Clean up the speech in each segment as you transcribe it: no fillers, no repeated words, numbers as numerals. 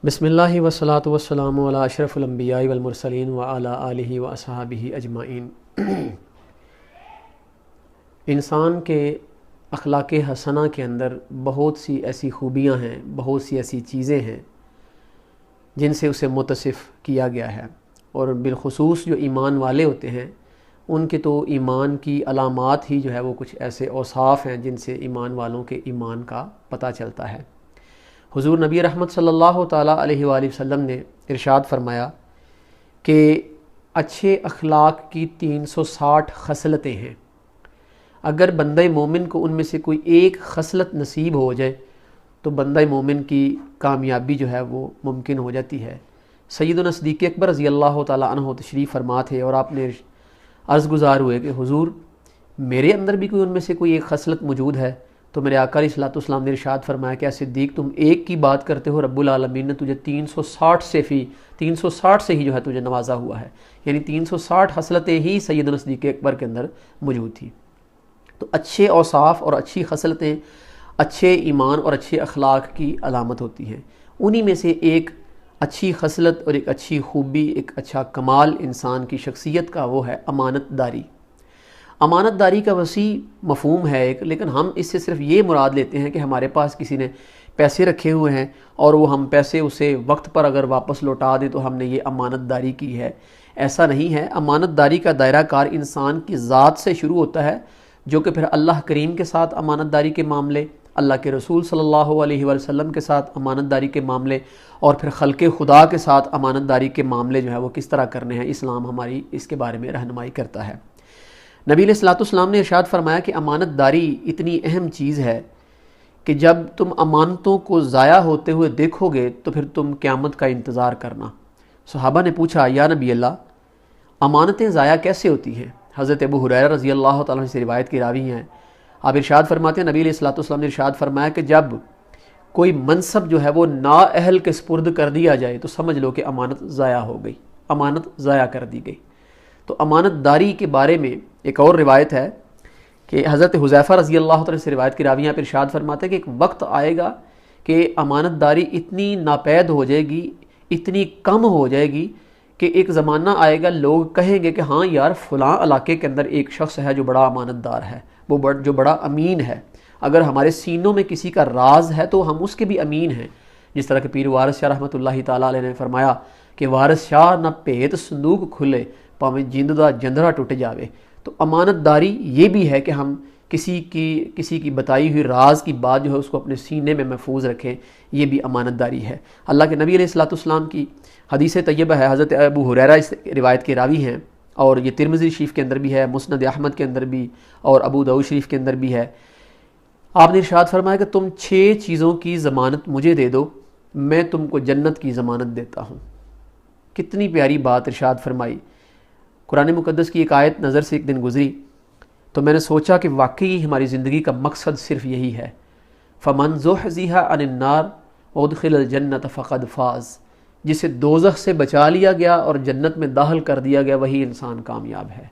बिस्मिल्लाहि वस्सलातु वस्सलामु अला अशरफुल अंबिया वल मुरसलीन व अला आलिहि व अस्हाबिहि अजमाइन। इंसान के अखलाक हसना के अंदर बहुत सी ऐसी खूबियाँ हैं, बहुत सी ऐसी चीज़ें हैं जिनसे उसे मुतसिफ़ किया गया है। और बिलखुसूस जो ईमान वाले होते हैं उनके तो ईमान की अलामात ही जो है वो कुछ ऐसे औसाफ़ हैं जिनसे ईमान वालों के ईमान का पता चलता है। हुज़ूर नबी रहमत सल्लल्लाहु ताला अलैहि वसल्लम ने इरशाद फरमाया कि अच्छे अखलाक की 360 खसलतें हैं। अगर बंदा मोमिन को उनमें से कोई एक खसलत नसीब हो जाए तो बंदा मोमिन की कामयाबी जो है वो मुमकिन हो जाती है। सैयदना सिद्दीक़ अकबर रज़ी अल्लाह ताला अन्हु तशरीफ़ फरमा थे और आपने अर्ज़ गुज़ार हुए कि हुज़ूर मेरे अंदर भी कोई उनमें से कोई एक खसलत मौजूद है। तो मेरे आका अलैहिस्सलातु वस्सलाम ने इरशाद फरमाया कि सिद्दीक़ तुम एक की बात करते हो, रब्बुल आलमीन ने तुझे 360 से ही जो है तुझे नवाजा हुआ है। यानी 360 खसलतें ही सैयदना सिद्दीक़ अकबर के अंदर मौजूद थी। तो अच्छे औसाफ और अच्छी खसलतें अच्छे ईमान और अच्छे अखलाक की अलामत होती हैं। उन्हीं में से एक अच्छी खसलत और एक अच्छी खूबी, एक अच्छा कमाल इंसान की शख्सियत का वो है अमानतदारी। अमानतदारी का वसी मफ़हूम है एक, लेकिन हम इससे सिर्फ ये मुराद लेते हैं कि हमारे पास किसी ने पैसे रखे हुए हैं और वो हम पैसे उसे वक्त पर अगर वापस लौटा दें तो हमने ये अमानतदारी की है। ऐसा नहीं है। अमानतदारी का दायरा कार इंसान की ज़ात से शुरू होता है, जो कि फिर अल्लाह करीम के साथ अमानतदारी के मामले, अल्लाह के रसूल सल्लल्लाहु अलैहि वसल्लम के साथ अमानतदारी के मामले और फिर खल्क़े खुदा के साथ अमानतदारी के मामले जो है वो किस तरह करने हैं, इस्लाम हमारी इसके बारे में रहनुमाई करता है। नबी अलैहिस्सलातु वस्सलाम ने इरशाद फरमाया कि अमानतदारी इतनी अहम चीज़ है कि जब तुम अमानतों को ज़ाया होते हुए देखोगे तो फिर तुम क़यामत का इंतज़ार करना। सहाबा ने पूछा, या नबी अल्लाह, अमानतें ज़ाया कैसे होती हैं? हज़रत अबू हुरैरा रज़ी अल्लाह ताला अन्हु से रिवायत की रावी हैं। आप इरशाद फरमाते हैं, नबी अलैहिस्सलातु वस्सलाम ने इरशाद फरमाया कि जब कोई मनसब जो है वो नाअहल के सुपुर्द कर दिया जाए तो समझ लो कि अमानत ज़ाया हो गई, अमानत ज़ाया कर दी गई। तो अमानतदारी के बारे में एक और रिवायत है कि हज़रत हुज़ैफ़ा रज़ी अल्लाह तआला से रिवायत की रावियाँ पर इरशाद फरमाते हैं कि एक वक्त आएगा कि अमानतदारी इतनी नापैद हो जाएगी, इतनी कम हो जाएगी कि एक ज़माना आएगा लोग कहेंगे कि हाँ यार फ़लाँ इलाके के अंदर एक शख्स है जो बड़ा अमानतदार है, वो जो बड़ा अमीन है। अगर हमारे सीनों में किसी का राज है तो हम उसके भी अमीन हैं। जिस तरह के पीर वारिस शाह रहमतुल्लाहि ताला अलैह ने फरमाया कि वारिस शाह न भेत संदूक खुले भावें जिंद दा जंदरा टुट जावे। तो अमानतदारी ये भी है कि हम किसी की बताई हुई राज की बात जो है उसको अपने सीने में महफूज रखें, ये भी अमानतदारी है। अल्लाह के नबी अलैहिस्सलातु वस्सलाम की हदीस तैयबा है, हज़रत अबू हुरैरा इस रिवायत के रावी हैं और ये तिरमिज़ी शरीफ के अंदर भी है, मुस्नद अहमद के अंदर भी और अबू दाऊद शरीफ के अंदर भी है। आपने इरशाद फरमाया कि तुम 6 चीज़ों की ज़मानत मुझे दे दो, मैं तुमको जन्नत की ज़मानत देता हूँ। कितनी प्यारी बात इरशाद फरमाई। कुरान मुक़द्दस की एक आयत नज़र से एक दिन गुज़री तो मैंने सोचा कि वाकई हमारी ज़िंदगी का मकसद सिर्फ यही है, फ़मन ज़ुहज़िहा अनिन नार वउदखिलल जन्नत फ़क़द फ़ाज़। जिसे दोज़ख से बचा लिया गया और जन्नत में दाखिल कर दिया गया वही इंसान कामयाब है।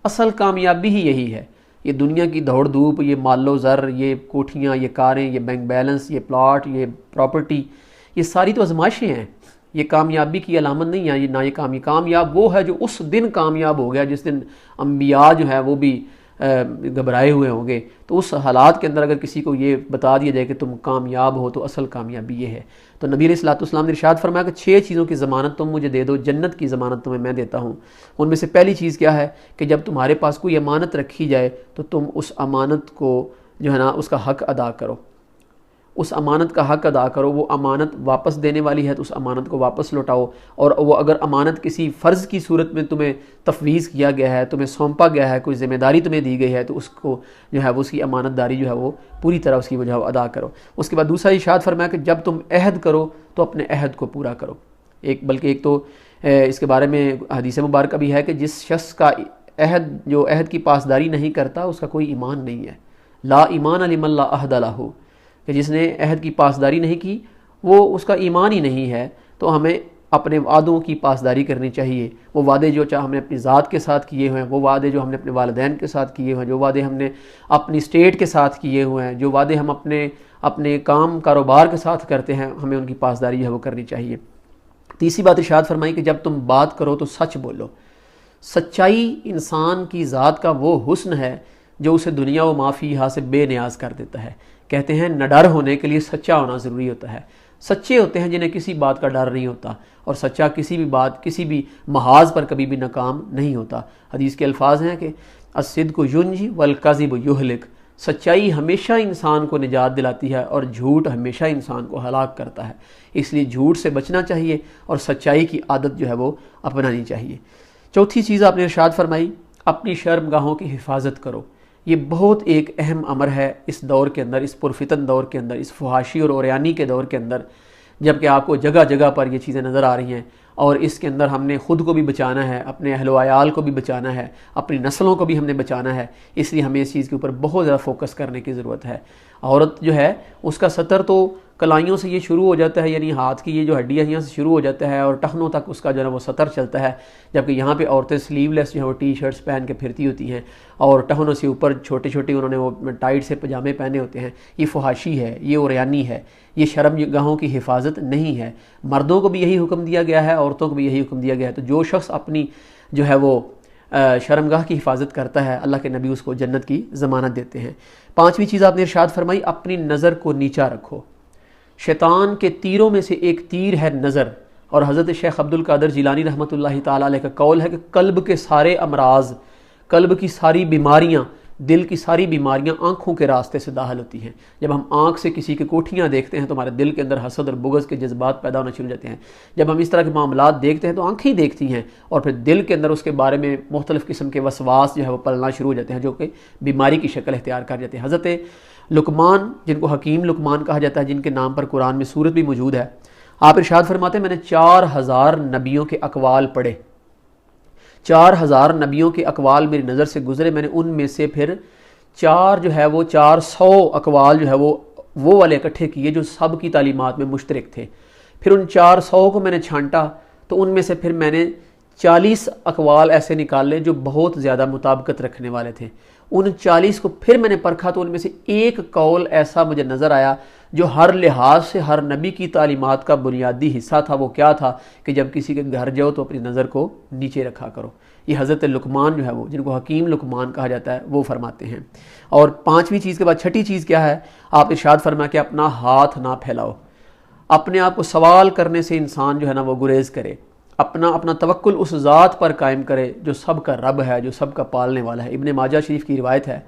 असल कामयाबी ही यही है। ये दुनिया की दौड़ धूप, ये मालो ज़र, ये कोठियाँ, ये कारें, ये बैंक बैलेंस, ये प्लॉट, ये प्रॉपर्टी, ये सारी तो आजमाइशें हैं। ये कामयाबी की अलामत नहीं है। ना ये कामयाब वो है जो उस दिन कामयाब हो गया जिस दिन अम्बिया जो है वो भी घबराए हुए होंगे। तो उस हालात के अंदर अगर किसी को ये बता दिया जाए कि तुम कामयाब हो तो असल कामयाबी ये है। तो नबी अलैहिस्सलातु वस्सलाम ने इरशाद फरमाया कि 6 चीज़ों की ज़मानत तुम मुझे दे दो, जन्नत की ज़मानत तुम्हें मैं देता हूँ। उनमें से पहली चीज़ क्या है कि जब तुम्हारे पास कोई अमानत रखी जाए तो तुम उस अमानत को जो है ना उसका हक़ अदा करो, उस अमानत का हक़ अदा करो। वो अमानत वापस देने वाली है तो उस अमानत को वापस लौटाओ। और वो अगर अमानत किसी फ़र्ज़ की सूरत में तुम्हें तफ़वीज़ किया गया है, तुम्हें सौंपा गया है, कोई ज़िम्मेदारी तुम्हें दी गई है तो उसको जो है वो उसकी अमानतदारी जो है वो पूरी तरह उसकी वजह अदा करो। उसके बाद दूसरा इरशाद फरमाया कि जब तुम अहद करो तो अपने अहद को पूरा करो। बल्कि एक तो इसके बारे में हदीस मुबारक भी है कि जिस शख्स का जो अहद की पासदारी नहीं करता उसका कोई ईमान नहीं है। ला ईमान लिमन ला अहद लहू, कि जिसने अहद की पासदारी नहीं की वो उसका ईमान ही नहीं है। तो हमें अपने वादों की पासदारी करनी चाहिए। वो वादे जो चाहे हमने अपनी ज़ात के साथ किए हुए हैं, वो वादे जो हमने अपने वालिदैन के साथ किए हुए हैं, जो वादे हमने अपनी स्टेट के साथ किए हुए हैं, जो वादे हम अपने अपने काम कारोबार के साथ करते हैं, हमें उनकी पासदारी है वो करनी चाहिए। तीसरी बात इरशाद फरमाई कि जब तुम बात करो तो सच बोलो। सच्चाई इंसान की ज़ात का वो हुस्न है जो उसे दुनिया व माफ़ी यहाँ से बेनियाज कर देता है। कहते हैं निडर होने के लिए सच्चा होना ज़रूरी होता है। सच्चे होते हैं जिन्हें किसी बात का डर नहीं होता, और सच्चा किसी भी बात, किसी भी महाज पर कभी भी नाकाम नहीं होता। हदीस के अल्फाज हैं कि अस्सिद्क़ु युंजी वल कज़िबु युहलिक। सच्चाई हमेशा इंसान को निजात दिलाती है और झूठ हमेशा इंसान को हलाक करता है। इसलिए झूठ से बचना चाहिए और सच्चाई की आदत जो है वो अपनानी चाहिए। चौथी चीज़ आपने इरशाद फरमाई, अपनी शर्मगाहों की हिफाजत करो। ये बहुत एक अहम अमर है इस दौर के अंदर, इस पुरफितन दौर के अंदर, इस फहाशी और ओरियानी के दौर के अंदर, जबकि आपको जगह जगह पर ये चीज़ें नज़र आ रही हैं। और इसके अंदर हमने ख़ुद को भी बचाना है, अपने अहल व अयाल को भी बचाना है, अपनी नस्लों को भी हमने बचाना है। इसलिए हमें इस चीज़ के ऊपर बहुत ज़्यादा फोकस करने की ज़रूरत है। औरत जो है उसका सतर तो कलाइयों से ये शुरू हो जाता है, यानी हाथ की ये जो हड्डियाँ यहाँ से शुरू हो जाता है और टखनों तक उसका जो है वो सतर चलता है। जबकि यहाँ पे औरतें स्लीवलेस जो है वो टी शर्ट्स पहन के फिरती होती हैं और टखनों से ऊपर छोटे छोटे उन्होंने वो टाइट से पजामे पहने होते हैं। ये फहाशी है, ये ओरियानी है, ये शर्मगाहों की हिफाजत नहीं है। मर्दों को भी यही हुक्म दिया गया है, औरतों को भी यही हुक्म दिया गया है। तो जो शख्स अपनी जो है वो शर्मगाह की हिफाजत करता है, अल्लाह के नबी उसको जन्नत की ज़मानत देते हैं। पाँचवीं चीज़ आपने इरशाद फरमाई, अपनी नज़र को नीचा रखो। शैतान के तीरों में से एक तीर है नज़र, और हज़रत शेख अब्दुल कादिर जिलानी रहमतुल्लाहि ताला अलैह का कौल है कि कल्ब के सारे अमराज, कल्ब की सारी बीमारियाँ, दिल की सारी बीमारियाँ आँखों के रास्ते से दाखिल होती हैं। जब हम आँख से किसी की कोठियाँ देखते हैं तो हमारे दिल के अंदर हसद और बुग़्ज़ के जज्बात पैदा होना शुरू हो जाते हैं। जब हम इस तरह के मामलात देखते हैं तो आँखें ही देखती हैं और फिर दिल के अंदर उसके बारे में मुख्तलिफ़ किस्म के वसवास जो है वो पलना शुरू हो जाते हैं, जो कि बीमारी की शक्ल इख्तियार कर जाते हैं। हज़रत लुकमान, जिनको हकीम लुकमान कहा जाता है, जिनके नाम पर कुरान में सूरत भी मौजूद है, आप इरशाद फरमाते हैं मैंने 4000 नबियों के अक़वाल पढ़े, 4000 नबियों के अक़वाल मेरी नज़र से गुजरे। मैंने उनमें से फिर 400 अक़वाल जो है वो वाले इकट्ठे किए जो सब की तालीमात में मुश्तरक थे। फिर उन 400 को मैंने छांटा तो उनमें से फिर मैंने 40 अक़वाल ऐसे निकाले जो बहुत ज़्यादा मुताबिकत रखने वाले थे। उन 40 को फिर मैंने परखा तो उनमें से एक कौल ऐसा मुझे नज़र आया जो हर लिहाज से हर नबी की तालीमात का बुनियादी हिस्सा था। वो क्या था कि जब किसी के घर जाओ तो अपनी नज़र को नीचे रखा करो। ये हज़रत लुकमान जो है वो, जिनको हकीम लुकमान कहा जाता है, वो फरमाते हैं। और पाँचवीं चीज़ के बाद छठी चीज़ क्या है, आप इरशाद फरमा के अपना हाथ ना फैलाओ। अपने आप को सवाल करने से इंसान जो है ना वो गुरेज करे, अपना तवक्कुल उस ज़ात पर कायम करे जो सब का रब है, जो सब का पालने वाला है। इब्ने माजा शरीफ की रिवायत है,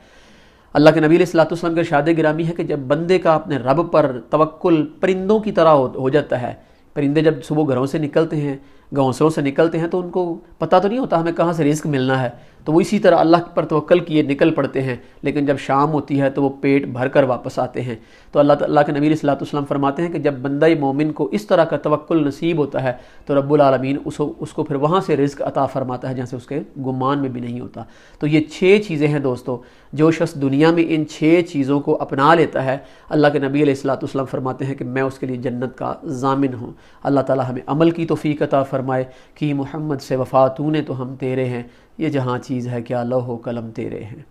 अल्लाह के नबी अलैहिस्सलातु वस्सलाम के इरशाद गिरामी है कि जब बंदे का अपने रब पर तवक्कुल परिंदों की तरह हो जाता है। परिंदे जब सुबह घरों से निकलते हैं, घोंसलों से निकलते हैं, तो उनको पता तो नहीं होता हमें कहाँ से रिज़्क मिलना है, तो वो इसी तरह अल्लाह पर तवक्ल किए निकल पड़ते हैं। लेकिन जब शाम होती है तो वो पेट भर कर वापस आते हैं। तो अल्लाह के नबी अलैहिस्सलातु वस्सलाम फरमाते हैं कि जब बंदा मोमिन को इस तरह का तवक्कुल नसीब होता है तो रब्बुल आलमीन उसको फिर वहाँ से रिज़्क अता फरमाता है जहाँ से उसके गुमान में भी नहीं होता। तो ये 6 चीज़ें हैं दोस्तों, जो शख्स दुनिया में इन 6 चीज़ों को अपना लेता है, अल्लाह के नबी अलैहिस्सलातु वस्सलाम फरमाते हैं कि मैं उसके लिए जन्नत का ज़ामिन हूँ। अल्लाह ताला हमें अमल की तौफ़ीक़ अता फरमाए कि मोहम्मद से वफ़ा तूने तो हम तेरे हैं, ये जहाँ चीज़ है क्या लौह कलम तेरे हैं।